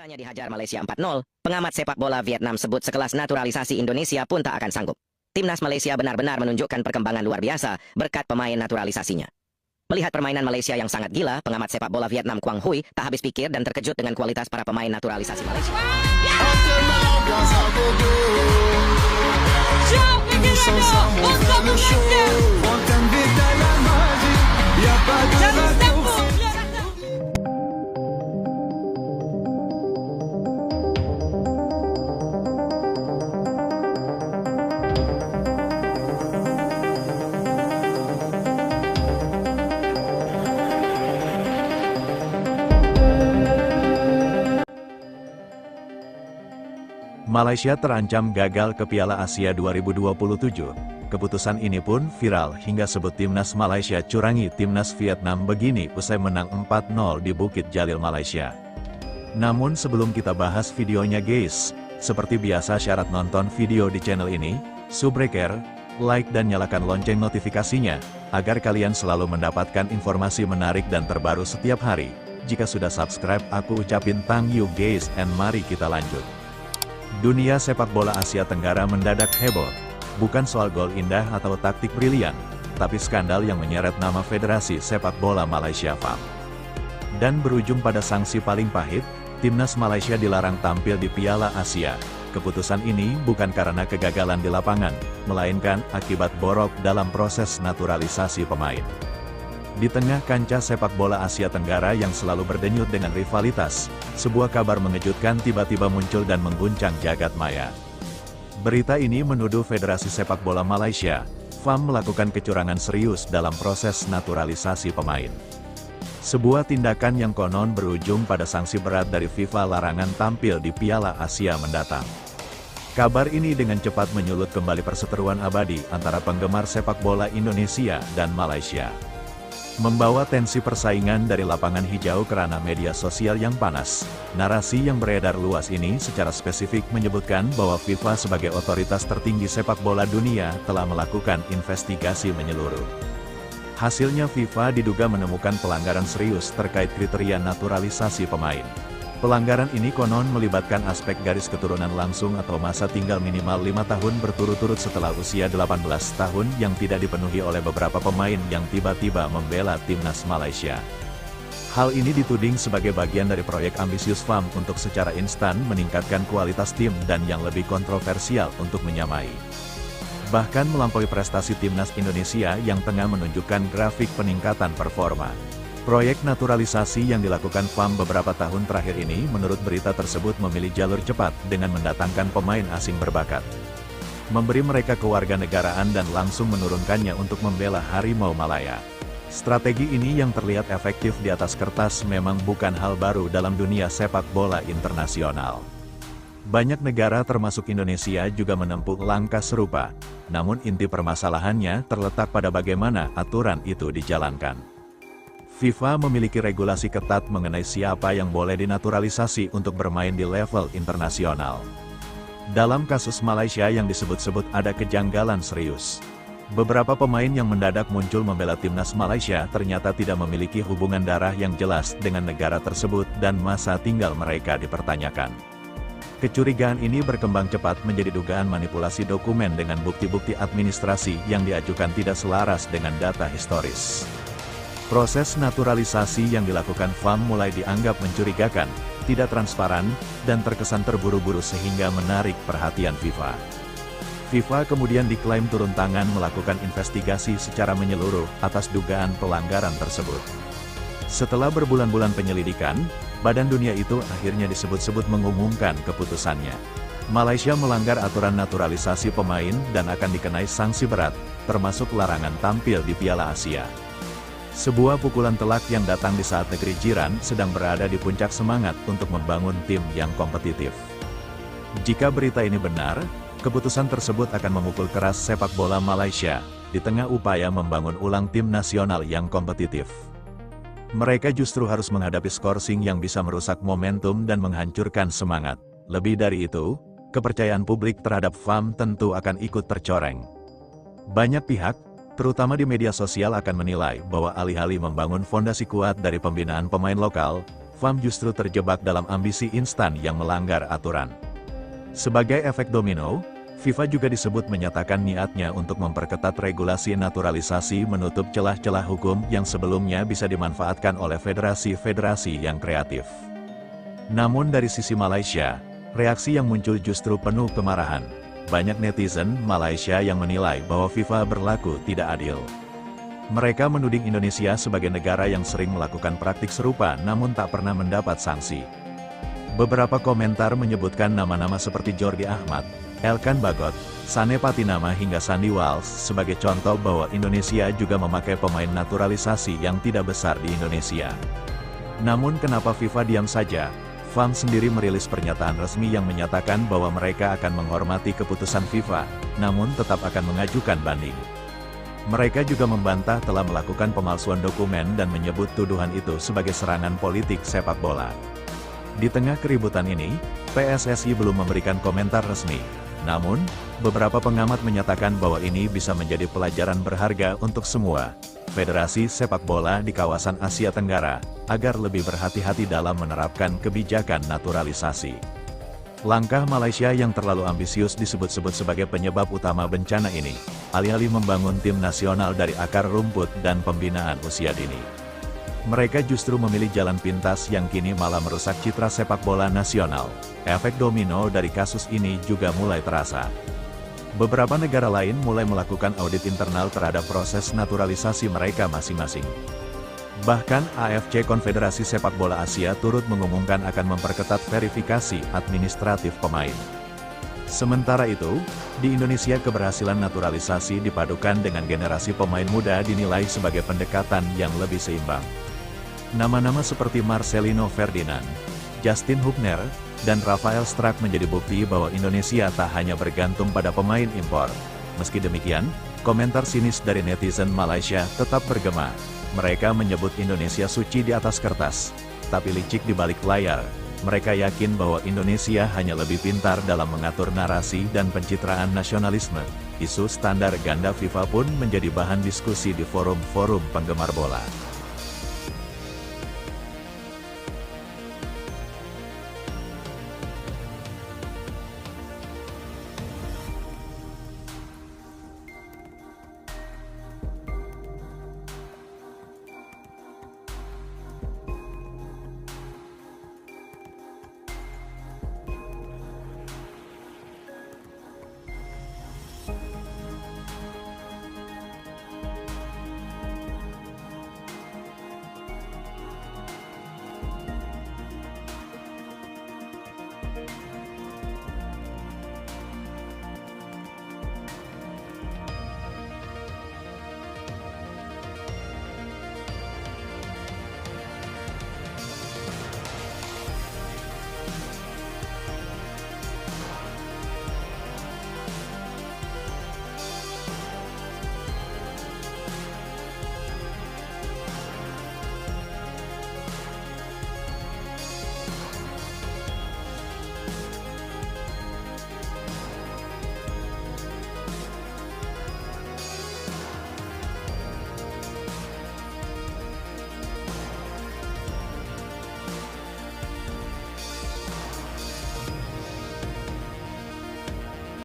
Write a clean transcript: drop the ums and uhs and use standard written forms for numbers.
Negaranya dihajar Malaysia 4-0, pengamat sepak bola Vietnam sebut sekelas naturalisasi Indonesia pun tak akan sanggup. Timnas Malaysia benar-benar menunjukkan perkembangan luar biasa berkat pemain naturalisasinya. Melihat permainan Malaysia yang sangat gila, pengamat sepak bola Vietnam Quang Huy tak habis pikir dan terkejut dengan kualitas para pemain naturalisasi Malaysia. Malaysia terancam gagal ke Piala Asia 2027. Keputusan ini pun viral hingga sebut timnas Malaysia curangi timnas Vietnam begini usai menang 4-0 di Bukit Jalil, Malaysia. Namun sebelum kita bahas videonya guys, seperti biasa syarat nonton video di channel ini, subbreaker, like dan nyalakan lonceng notifikasinya, agar kalian selalu mendapatkan informasi menarik dan terbaru setiap hari. Jika sudah subscribe aku ucapin thank you guys and mari kita lanjut. Dunia sepak bola Asia Tenggara mendadak heboh. Bukan soal gol indah atau taktik brilian, tapi skandal yang menyeret nama Federasi Sepak Bola Malaysia FAM. Dan berujung pada sanksi paling pahit, timnas Malaysia dilarang tampil di Piala Asia. Keputusan ini bukan karena kegagalan di lapangan, melainkan akibat borok dalam proses naturalisasi pemain. Di tengah kancah sepak bola Asia Tenggara yang selalu berdenyut dengan rivalitas, sebuah kabar mengejutkan tiba-tiba muncul dan mengguncang jagat maya. Berita ini menuduh Federasi Sepak Bola Malaysia, FAM melakukan kecurangan serius dalam proses naturalisasi pemain. Sebuah tindakan yang konon berujung pada sanksi berat dari FIFA larangan tampil di Piala Asia mendatang. Kabar ini dengan cepat menyulut kembali perseteruan abadi antara penggemar sepak bola Indonesia dan Malaysia. Membawa tensi persaingan dari lapangan hijau kerana media sosial yang panas, narasi yang beredar luas ini secara spesifik menyebutkan bahwa FIFA sebagai otoritas tertinggi sepak bola dunia telah melakukan investigasi menyeluruh. Hasilnya FIFA diduga menemukan pelanggaran serius terkait kriteria naturalisasi pemain. Pelanggaran ini konon melibatkan aspek garis keturunan langsung atau masa tinggal minimal 5 tahun berturut-turut setelah usia 18 tahun yang tidak dipenuhi oleh beberapa pemain yang tiba-tiba membela timnas Malaysia. Hal ini dituding sebagai bagian dari proyek ambisius FAM untuk secara instan meningkatkan kualitas tim dan yang lebih kontroversial untuk menyamai. Bahkan melampaui prestasi timnas Indonesia yang tengah menunjukkan grafik peningkatan performa. Proyek naturalisasi yang dilakukan FAM beberapa tahun terakhir ini menurut berita tersebut memilih jalur cepat dengan mendatangkan pemain asing berbakat. Memberi mereka kewarganegaraan dan langsung menurunkannya untuk membela Harimau Malaya. Strategi ini yang terlihat efektif di atas kertas memang bukan hal baru dalam dunia sepak bola internasional. Banyak negara termasuk Indonesia juga menempuh langkah serupa, namun inti permasalahannya terletak pada bagaimana aturan itu dijalankan. FIFA memiliki regulasi ketat mengenai siapa yang boleh dinaturalisasi untuk bermain di level internasional. Dalam kasus Malaysia yang disebut-sebut ada kejanggalan serius. Beberapa pemain yang mendadak muncul membela timnas Malaysia ternyata tidak memiliki hubungan darah yang jelas dengan negara tersebut dan masa tinggal mereka dipertanyakan. Kecurigaan ini berkembang cepat menjadi dugaan manipulasi dokumen dengan bukti-bukti administrasi yang diajukan tidak selaras dengan data historis. Proses naturalisasi yang dilakukan FAM mulai dianggap mencurigakan, tidak transparan, dan terkesan terburu-buru sehingga menarik perhatian FIFA. FIFA kemudian diklaim turun tangan melakukan investigasi secara menyeluruh atas dugaan pelanggaran tersebut. Setelah berbulan-bulan penyelidikan, badan dunia itu akhirnya disebut-sebut mengumumkan keputusannya. Malaysia melanggar aturan naturalisasi pemain dan akan dikenai sanksi berat, termasuk larangan tampil di Piala Asia. Sebuah pukulan telak yang datang di saat negeri jiran sedang berada di puncak semangat untuk membangun tim yang kompetitif. Jika berita ini benar, keputusan tersebut akan memukul keras sepak bola Malaysia, di tengah upaya membangun ulang tim nasional yang kompetitif. Mereka justru harus menghadapi skorsing yang bisa merusak momentum dan menghancurkan semangat. Lebih dari itu, kepercayaan publik terhadap FAM tentu akan ikut tercoreng. Banyak pihak, terutama di media sosial akan menilai bahwa alih-alih membangun fondasi kuat dari pembinaan pemain lokal, FAM justru terjebak dalam ambisi instan yang melanggar aturan. Sebagai efek domino, FIFA juga disebut menyatakan niatnya untuk memperketat regulasi naturalisasi menutup celah-celah hukum yang sebelumnya bisa dimanfaatkan oleh federasi-federasi yang kreatif. Namun dari sisi Malaysia, reaksi yang muncul justru penuh kemarahan. Banyak netizen Malaysia yang menilai bahwa FIFA berlaku tidak adil. Mereka menuding Indonesia sebagai negara yang sering melakukan praktik serupa namun tak pernah mendapat sanksi. Beberapa komentar menyebutkan nama-nama seperti Jordi Ahmad, Elkan Bagot, Sane Patinama hingga Sandy Walsh sebagai contoh bahwa Indonesia juga memakai pemain naturalisasi yang tidak besar di Indonesia. Namun kenapa FIFA diam saja? FAM sendiri merilis pernyataan resmi yang menyatakan bahwa mereka akan menghormati keputusan FIFA, namun tetap akan mengajukan banding. Mereka juga membantah telah melakukan pemalsuan dokumen dan menyebut tuduhan itu sebagai serangan politik sepak bola. Di tengah keributan ini, PSSI belum memberikan komentar resmi. Namun, beberapa pengamat menyatakan bahwa ini bisa menjadi pelajaran berharga untuk semua federasi sepak bola di kawasan Asia Tenggara, agar lebih berhati-hati dalam menerapkan kebijakan naturalisasi. Langkah Malaysia yang terlalu ambisius disebut-sebut sebagai penyebab utama bencana ini, alih-alih membangun tim nasional dari akar rumput dan pembinaan usia dini. Mereka justru memilih jalan pintas yang kini malah merusak citra sepak bola nasional. Efek domino dari kasus ini juga mulai terasa. Beberapa negara lain mulai melakukan audit internal terhadap proses naturalisasi mereka masing-masing. Bahkan AFC Konfederasi Sepak Bola Asia turut mengumumkan akan memperketat verifikasi administratif pemain. Sementara itu, di Indonesia keberhasilan naturalisasi dipadukan dengan generasi pemain muda dinilai sebagai pendekatan yang lebih seimbang. Nama-nama seperti Marcelino Ferdinand, Justin Hubner, dan Rafael Struijk menjadi bukti bahwa Indonesia tak hanya bergantung pada pemain impor. Meski demikian, komentar sinis dari netizen Malaysia tetap bergema. Mereka menyebut Indonesia suci di atas kertas, tapi licik di balik layar. Mereka yakin bahwa Indonesia hanya lebih pintar dalam mengatur narasi dan pencitraan nasionalisme. Isu standar ganda FIFA pun menjadi bahan diskusi di forum-forum penggemar bola.